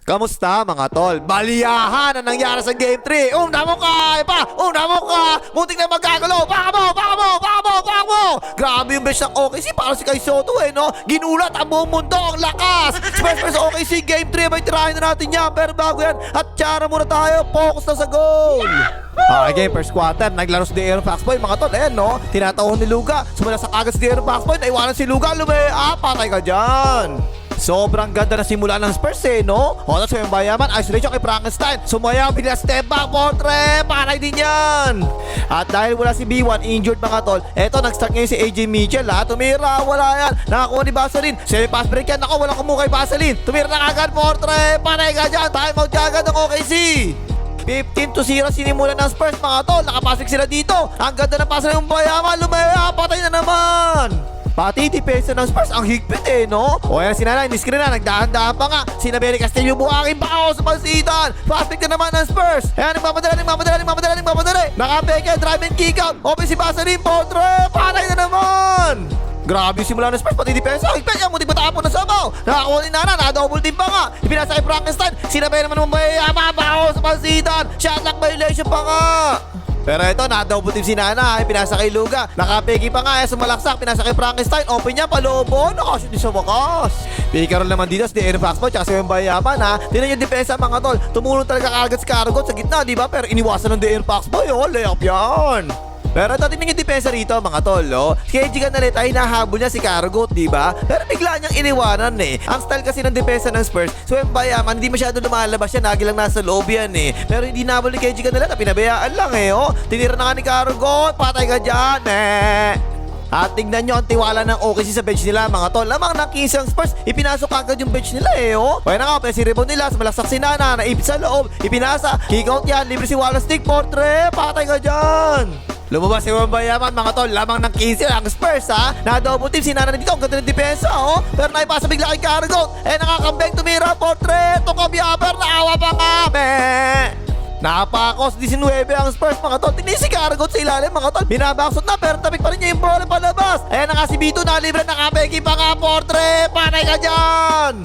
Kamusta mga tol? Baliyahan ang nangyari sa Game 3. Damo ka! Damo ka! Muntik na magkagulo! Baka mo! Grabe yung bench ng OKC para si Kai Soto no? Ginulat ang buong mundo, ang lakas! Spurs sa OKC Game 3, may tirahin na natin yan. Pero bago yan, at tiyara muna tayo. Focus na sa goal! Okay, first quarter, naglaro si De'Aaron Foxboy, mga tol, no? Tinatawon ni Luka, sumula sa agad si De'Aaron Foxboy, naiwanan si Luka, patay ka dyan! Sobrang ganda na simula ng Spurs no? O, tapos yung Bayaman, isolation kay Frankenstein. Sumayaw, bigla step back, portre, panay din yan. At dahil wala si B1, injured mga tol, eto, nag-start ngayon si AJ Mitchell, tumira, wala yan. Nakakuha ni Vaseline, semi-pass break yan, ako, walang kumukay Vaseline. Tumira na agad, portre, panay ka dyan, time out agad ng OKC. 15-0 sinimulan ng Spurs mga tol, nakapasok sila dito. Ang ganda ng pasa ng Bayaman, patay na naman. Pati depensa ng Spurs ang higpit no? O yan si Nana, iniskrin na, nagdahan-dahan pa nga. Sinaberi Castillo buhangin bao sa pansitan. Fast pick na naman ng Spurs. Ayan, nagmamadali. Nakapeke, drive and kick out. Open si Vaseline, portre, panay na naman. Grabe yung simula ng Spurs, pati depensa. Higpit yan, mutik matapon na sabaw. Nakakuha ni Nana, na-double team pa nga. Ipinasa kay Frankenstein, sinaberi naman ng bao sa pansitan. Shot lock violation pa nga. Pero ito, na-double team si Nana, pinasa kay Luga. Nakapegi pa nga, sumalaksak, pinasa kay Frankenstein. Open niya, palobo, nakashoot din sa wakas. Pick-a-roll naman dito si De'Aaron Foxboy, tsaka si Bayaman Tinan yung depensa mga tol, tumulong talaga kagad si Karagot sa gitna, di ba? Pero iniwasan ng De'Aaron Foxboy, layup yan. Pero ito, tingnan yung depensa rito mga tol, Si KG Canalet ay nahabol niya si Karagot, di ba? Pero bigla niyang iniwanan Ang style kasi ng depensa ng Spurs, so yung Bayaman, hindi masyado lumalabas siya, lagi lang nasa loob yan Pero hindi nahabol ni KG Canalet, pinabayaan lang Tinira na nga ni Karagot, patay ka dyan, At tignan nyo ang tiwala ng OKC sa bench nila mga tol. Lamang ng 15 ang Spurs, ipinasok agad yung bench nila Kaya na nga, si rebound nila, sumalaksak si Nana, naipit sa loob, ipinasa, kick out yan, libre si Wallace Stick, portre, patay ka dyan. Lumabas si Bayaman mga tol, lamang ng 15 ang Spurs Na-double team si Nana dito, ang ganda ng depensa Pero naipasa bigla kay Karagot, nakakambeng tumira, portre, tukabiaper, naawa pa nga, Napakos 19 ang Spurs mga tol. Tingnan si Karagot sa ilalim mga tol. Binabaksot na pero tapik pa rin niya yung bola palabas. Ayan na nga si Bito na libre, nakapeki pa nga, portre, panay ka dyan.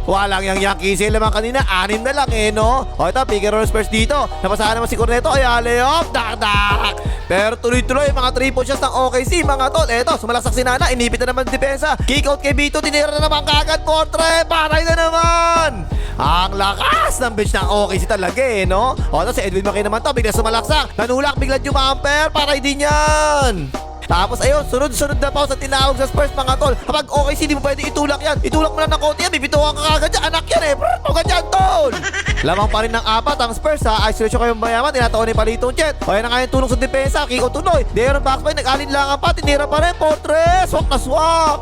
Walang yang Yankees lamang kanina, 6 na lang no? O ito, pick-and-roll Spurs dito. Napasahan naman si Corneto, ay layup, dak. Pero tuloy-tuloy mga 3-point shots ng OKC mga tol. Eto, sumalaksak si Nana, inipit na naman depensa. Kick out kay Bito, tinira na naman kagad, portre, panay na naman. Ang lakas ng bench ng OKC talaga no? O ito, si Edwin Mackay naman to, bigla sumalaksak. Nanulak, bigla jumamper, panay din yan. Tapos ayun, sunod-sunod na pause at tinawag sa Spurs mga tol. Kapag OKC, di mo pwede itulak yan. Itulak mo lang ng konti yan, bibituhan ka kagad dyan. Anak yan Huwag ka dyan, tol. Lamang pa rin ng 4 ang Spurs Isolation kayong Bayaman, tinataon ni Palitong Chet. O yan na nga yung tulong sa depensa, kick out tuloy. De'Aaron Foxboy, nag-alinlangan pa, tinira pa rin, portre, swak na swak.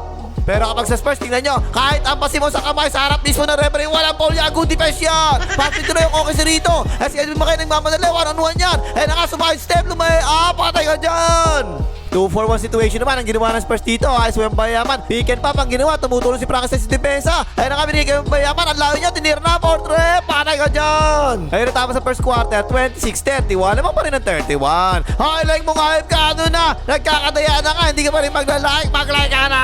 Pero kapag sa Spurs, tingnan nyo, kahit ampasin mo sa kamay, sa harap mismo ng referee, walang foul yan, good defense yan. Pati tuloy yung OKC rito. Si Edwin Mackay nagmamadali, 1-on-1 yan. Naka sumahid step, patay ka dyan. 2-4-1 situation naman ang ginawa ng Spurs dito. Ayos mo yung Bayaman, pick and pop ang ginawa, tumutulong si Frankenstein sa depensa. Ayun na nga, binigay yung Bayaman, ang layo niya, tinira na, portre, patay ka dyan. Ayun na tapos sa first quarter, 26-31, naman pa rin ng 31. Like mo nga, kano na, nagkakadaya na nga, hindi ka pa rin mag-like ka na.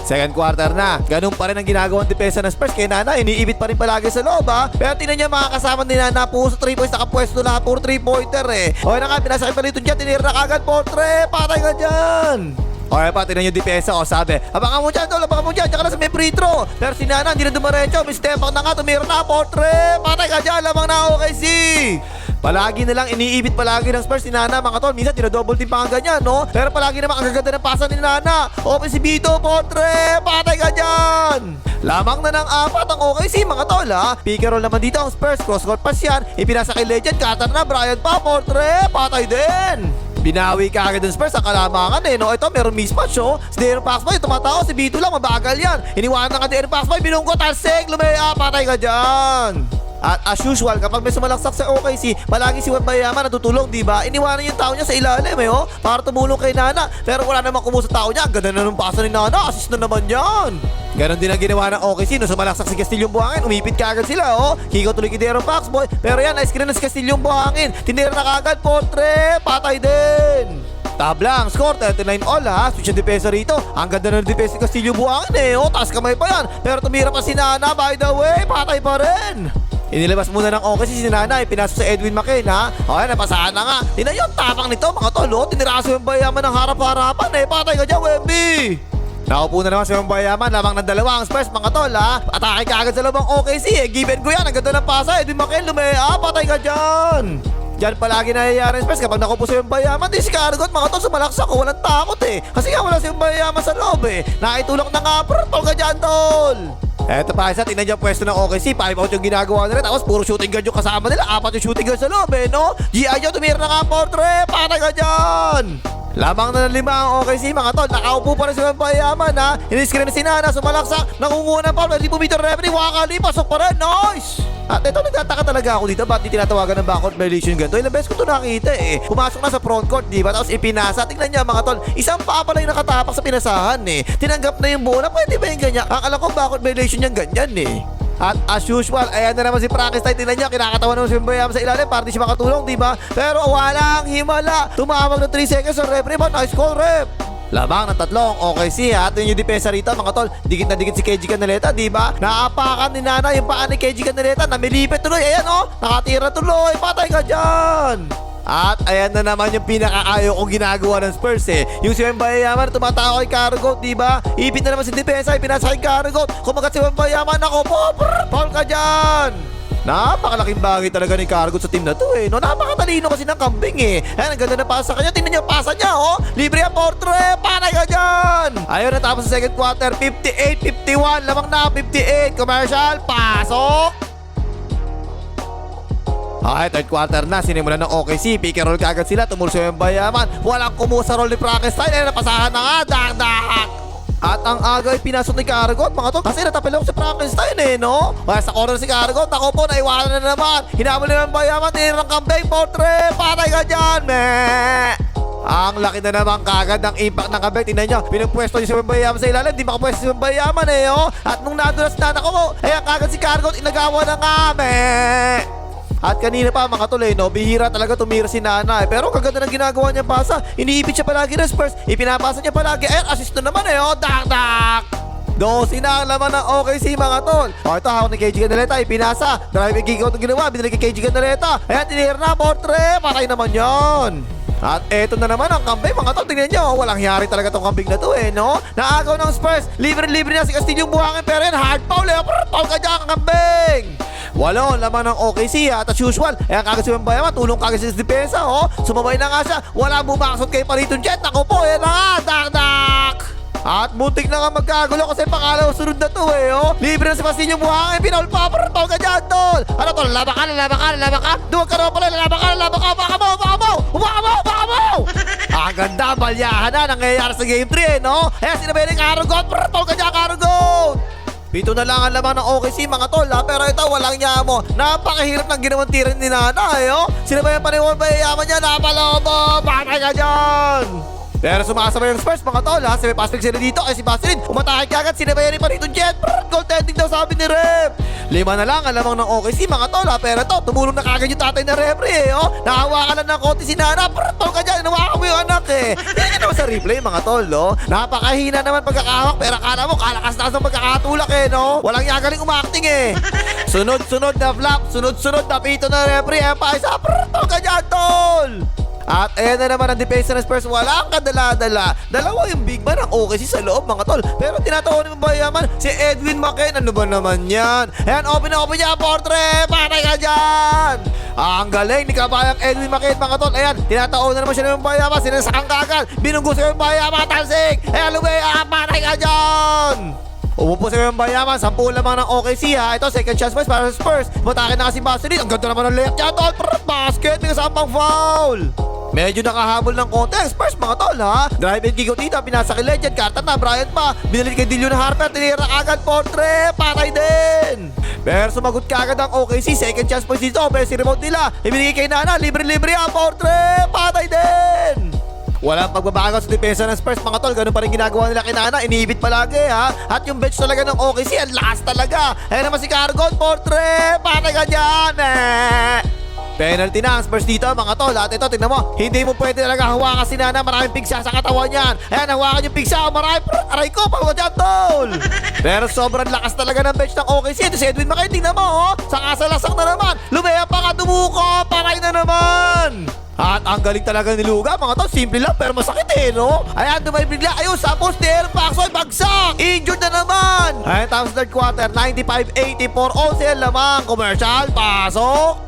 Second quarter na, ganun pa rin ang ginagawang depensa ng Spurs. Kaya Nana, iniibit pa rin palagi sa loob Pero tingnan niya mga kasama ni Nana, puro sa 3 points, nakapwesto na, puro 3-pointer Okay na nga, pinasa kay Palitong dyan, tinira na kagad, portre, patay ka dyan. Okay pa, tingnan yung depensa sabi, abangan mo dyan, tol, abangan mo dyan, tsaka na sa may free throw. Pero si Nana, hindi na dumaretso, may step back na nga, tumira na, portre, patay ka dyan, lamang na OKC. Palagi na lang iniibit palagi ng Spurs si Nana mga tol. Minsan tinadouble team pa nga ganyan no? Pero palagi naman ang gaganda ng pasa ni Nana. Open si Bito, portre, patay ka dyan. Lamang na ng 4 ang OKC mga tol Pick-and-roll naman dito ang Spurs, cross-court pass yan. Ipinasa kay Legend, cutter na, Brian pa, portre, patay din. Binawi ka agad ng Spurs sa kalamangan no? Ito meron mismatch Si De'Aaron Foxboy tumatao, si Bito lang, mabagal yan. Iniwanan ka De'Aaron Foxboy, binungkot, talsik, lumaya, patay ka dyan. At as usual, kapag may sumalaksak sa OKC, palagi si Bayaman natutulong, diba? Iniwanan yung tao niya sa ilalim para tumulong kay Nana. Pero wala namang kumuha sa tao niya. Ganda na ng pasa ni Nana, assist na naman yan. Ganon din ang ginawa ng OKC nung sumalaksak si Castillo Buhangin. Umipit kaagad sila, oh. Kiko tuloy kidero Foxboy. Pero yan, nice screen na si Castillo Buhangin. Tinira na kaagad, Portre. Patay din. Tablang, score 39 all ha. Switch ang depensa rito. Ang ganda ng depensa ni Castillo Buhangin eh. Oh, taas kamay pa yan. Pero tumira pa si Nana. By the way, patay pa rin. Inilabas muna ng OKC si Nana. Pinasok sa Edwin McCain ha. O yan, napasahan na nga. Tingnan yung tapang nito mga tol. Oh, tiniraso yung bayaman ng harap-harapan eh. Patay ka dyan, Wemby. Nakaupo na naman sa Bayaman, lamang ng dalawa ang Spurs mga tol ha. Atake ka agad sa labang OKC eh. Given ko yan, ang ganda ng pasa. Edwin McCain lumea, patay ka dyan. Diyan palagi nangyayari ang Spurs kapag nakupo sa Bayaman. Di si Cargot mga tol, sumalaksak ko, walang takot eh. Kasi nga wala si Bayaman sa loob eh. Nakitulak na nga, tol ka dyan tol. Eto pa isa, tingnan dyan pwesto ng OKC. 5 out yung ginagawa nila. Tapos puro shooting guard yung kasama nila. 4 yung shooting guard sa loob eh no. G.I. Joe tumira na nga, Portre, patay ka dyan. Lamang na ng 5 ang OKC mga tol. Nakaupo pa rin si Bayaman ha. Iniskrin na si Nana, sumalaksak. Nangunguha ng foul. Hindi pumito referee. Wakali, pasok pa rin. Nice! At ito, nagtataka talaga ako dito. Ba't di tinatawagan ng backcourt violation ganito? Ilang beses ko ito nakita eh. Pumasok na sa frontcourt, di ba? Tapos ipinasa. Tingnan niya mga tol. Isang paa pala yung nakatapak sa pinasahan eh. Tinanggap na yung bola. Pwede ba yung ganyan? Ang alam ko backcourt violation yung ganyan eh. At as usual, ayan na naman si Frankenstein. Tingnan niya, kinakatawan naman si Bayaman sa ilalim para di siya makatulong, di ba? Pero walang himala. Tumawag ng 3 seconds sa referee ba? Nice call, ref! Labang ng 3 OKC ha. Ito yung depensa rito mga tol. Dikit na dikit si KG Canaleta, di ba? Naapakan ni Nana yung paa ni KG Canaleta. Namilipit tuloy. Ayan oh, nakatira tuloy. Patay ka dyan. At ayan na naman yung pinakaayaw kong ginagawa ng Spurs eh. Yung si Bayaman tumatao kay Cargot, di ba? Ipit na naman si depensa, ipinasa kay Cargot. Kumagat si Bayaman, ako po, foul ka dyan. Napakalaking bagay talaga ni Cargot sa team na to eh. No, napakatalino kasi ng kambing eh. Ayan, ang ganda na pasa kanya. Tingnan niyo pasa niya oh. Libre ang Portre, patay ka dyan. Ayun, natapos sa second quarter, 58-51. Lamang na 58. Commercial, pasok. Okay, third quarter na, sinimulan ng OKC. Pick and roll kaagad sila, tumulso yung Bayaman. Walang kumuha sa roll ni Frankenstein. Ay, napasahan na nga, dak-dak. At ang agay pinasok ni Cargot, mga tol. Kasi natapilok si Frankenstein eh, no? Kaya sa corner si Cargot, ako po, naiwanan na naman. Hinamol na yung Bayaman, tinirang kambing, Portre, patay ka dyan, meh! Ang laki na naman kagad ng impact ng kambing. Tingnan nyo, pinagpwesto niyo si Bayaman sa ilalim. Di makapwesto si Bayaman eh, oh. At nung nadulas na ako, ayan kagad si Cargot, inagawa na nga, meh! At kanina pa mga tol no, bihira talaga tumira si Nana eh. Pero kaganda ng ginagawa niya pasa. Iniipit siya palagi ng Spurs. Ipinapasa niya palagi. Eh, assist na naman eh. Oh, dak-dak! 12 na ang laman ng OKC mga tol. O ito, hawak ni KG Canaleta. Ipinasa. Driving kick out ang ginawa. Binili kay KG Canaleta. Ayan, tinira na. Portre. Patay naman yon. At eto na naman ang kambing mga tol. Tingnan nyo. Walang yari talaga tong kambing na to eh, no? Naagaw ng Spurs. Libre-libre na si Castillo Buhangin. Pero yan, hard foul eh. Foul ka dyan, kambing. Walo, laman ng OKC at as usual. Ayan kagad si Bayaman, tulong kagad sa depensa oh. Sumabay na nga siya, wala bumaksot kay Pariton Jet. Ako po, yan na nga, dak-dak. At muntik na nga magkagulo kasi pangalaw sunod na to eh oh. Libre na si Castillo Buhangin, pinaul pa, tol ka dyan tol. Ano tol, labak ka. Duwag ka naman pala, labak ka. Baka mo. Ang ganda, balyahan na nangyayari sa game 3 eh no. Ayan, sinabi ni Cargot, tol ka dyan, Cargot. Pito na lang ang laman ng OKC mga tol ha. Pero ito walang niya mo. Napakahirap ng ginawang tiran ni Nana eh oh. Sinabayan pa rin mo Bayaman niya. Napalobo. Patay ka dyan. Pero sumasabay yung Spurs mga tol ha. Pass pick sila dito. Ay si Basilin umatake kagad. Sinabayan ni Pariton Jet. Goaltending daw sabi ni ref. 5 na lang ang lamang ng OKC mga tol ha. Pero ito tumulong na kagad yung tatay na referee eh oh. Nakahawakan lang ng konti si Nana. Tol ka dyan. Nawakan mo yung anak eh. Yan naman sa replay mga tol no. Napakahina naman pagkakahawak. Pero akala mo kalakas-lakas ng pagkakatulak eh no. Walang yagaling umakting eh. Sunod-sunod na flap. Sunod-sunod na pito na referee. Ayan pa isa. Tol ka dyan tol. At ayan na naman ang depensa ng Spurs. Walang kadala-dala. Dalawa yung big man ng OKC sa loob mga tol. Pero tinatawa ni Bayaman si Edwin McCain. Ano ba naman yan? Ayan, open niya. Portre, patay ka dyan. Ang galing ni kabayang Edwin McCain mga tol. Ayan, tinatawa na naman siya ng Bayaman. Sinasakang kagad. Binunggo siya yung Bayaman. Talsik. Ayan, lumaya. Patay ka dyan. Umupo sa yung Bayaman, 10 lamang ng OKC ha. Ito, second chance para sa Spurs. Matake na kasi Basilin. Ang ganda naman ng layup niya tol. Basket, may kasamang foul. Medyo nakahabol ng konti ang Spurs mga tol ha. Drive and kick out dito, pinasa kay Legend, Carter na, Bryant pa. Binilit kay Dillion Harper, tinira agad Portre, patay din. Pero sumagot kagad ang OKC, second chance points dito, pero si remote nila. Ibinigay kay Nana, libre-libre ang Portre, patay din. Walang pagbabago sa depensa ng Spurs mga tol. Ganun pa rin ginagawa nila kinana. Iniibit palagi ha. At yung bench talaga ng OKC, ang lakas talaga. Ayan naman si Cargon, Portre. Patay ka dyan Penalty na ang Spurs dito mga tol. At ito, tingnan mo, hindi mo pwede talaga hawakan si Nana. Maraming pigsa sa katawan yan. Ayan, hawakan yung pigsa. Marami, aray ko, pagod dyan tol. Pero sobrang lakas talaga ng bench ng OKC. Ito si Edwin Mackay, tingnan mo Sakasalasak na naman. Lumaya pa ka, dumuko. Paray na naman. At ang galing talaga ni Luga mga tol. Simple lang pero masakit no? Ayan, dumay bigla. Ayun, sa post ni Aaron Paxson, bagsak. Injured na naman. Ayan, tapos third quarter, 95-84. Ozil lamang. Commercial, pasok.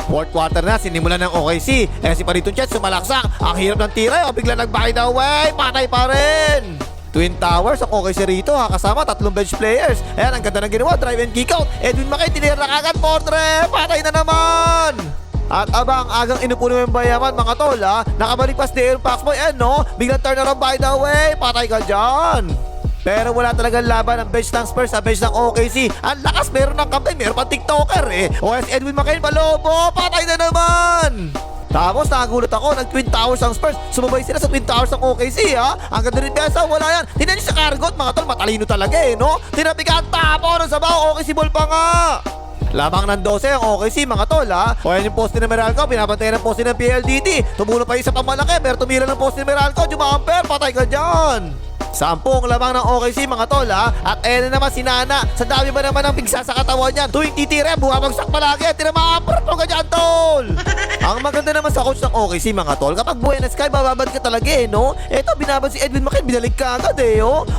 Fourth quarter na, sinimulan ng OKC. Si Paritong Chet sumalaksak. Ang hirap ng tira, bigla nag-by the way. Patay pa rin. Twin Towers ang OKC rito kasama 3 bench players. Ayan, ang ganda ng ginawa, drive and kick out. Edwin Mackay, tinira agad, Portre. Patay na naman. At abang agang inupo naman Bayaman mga tol nakabalik pa si Aaron Paxboy. Biglang turnaround by the way. Patay ka dyan. Pero wala talagang laban ang bench ng Spurs sa bench ng OKC. Ang lakas, meron ng kamay, meron pang TikToker O si Edwin Mackay, palobo, patay na naman. Tapos nakagulat ako, nag-Twin Towers ang Spurs. Sumabay sila sa Twin Towers ng OKC Ang ganda rin pesa, wala yan. Tingnan niyo sa Cargot, mga tol, matalino talaga no? Tinapikan, tapo, ng sabaw, OKC ball pa nga. Lamang ng 12 ang OKC mga tol O yan yung poste ng Meralco, binabantayan ng poste ng PLDT. Tumulong pa isa pang malaki, pero tumila ng poste ng Meralco. Jumamper, patay ka dyan. 10 lamang ng OKC mga tol At ayan na naman si Nana. Sa dami ba naman ng pigsa sa katawan niyan? Tuwing titira, bumabagsak palagi. Tinamapar ka dyan tol. Ang maganda naman sa coach ng OKC mga tol, kapag buhay na Sky, bababad ka talaga no? Eto, binabad si Edwin Mackay, binalik ka agad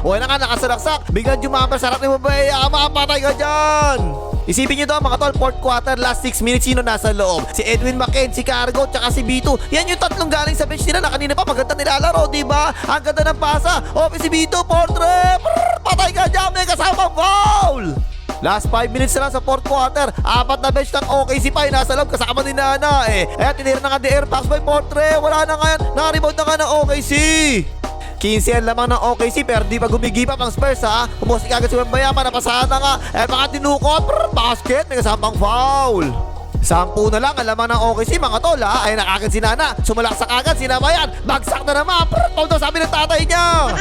O yan na nga, nakasaraksak. Biglang jumamper, sarap ni Mabay. Mapatay ka dyan. Isipin nyo daw mga tol, fourth quarter, last 6 minutes, sino nasa loob? Si Edwin Mackay, si Cargo, tsaka si Bito. Yan yung tatlong galing sa bench nila na kanina pa maganda nilalaro, diba? Ang ganda ng pasa. Si Bito, Portre. Patay ka dyan, may kasamang foul. Last 5 minutes na lang sa fourth quarter. 4 na bench ng OKC pa nasa loob, kasama ni Nana Ayan, tinira na nga the air pass by Portre. Wala na nga yan, nakarebound na nga ng OKC. 15 lamang ng OKC pero di pa gumigipap ang Spurs Pumusik agad si Wembayama, napasahan na nga. Baka tinukot, basket, may kasamang foul. 10 na lang ang laman ng OKC mga tol Ay nakagad si Nana, sumalaksak agad, sinabayan. Bagsak na naman, daw sabi ng tatay niya.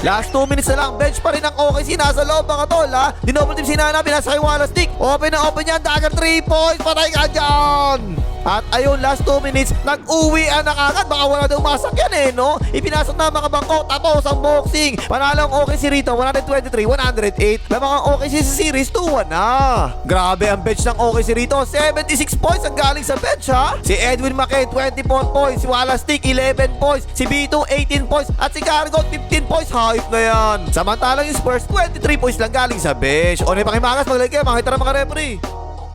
Last 2 minutes na lang, bench pa rin ang OKC, nasa loob mga tol Dinoble team si Nana, binasa kay Wallace Stick. Open na open yan, dagger 3 points, patay ka dyan. At ayun, last 2 minutes, nag-uwi na kagad. Baka wala daw masakyan no? Ipinasok na mga bangko, tapos ang boxing. Panalo ang OKC rito, 123-108. Lamang ang OKC sa series, 2-1 na. Grabe ang bench ng OKC rito, 76 points ang galing sa bench Si Edwin Mackay, 24 points. Si Wallace Stick, 11 points. Si Bito, 18 points. At si Cargo, 15 points. Hype na yan. Samantalang yung Spurs, 23 points lang galing sa bench. O na pakimagas, mag-like kayo, makita na mga referee.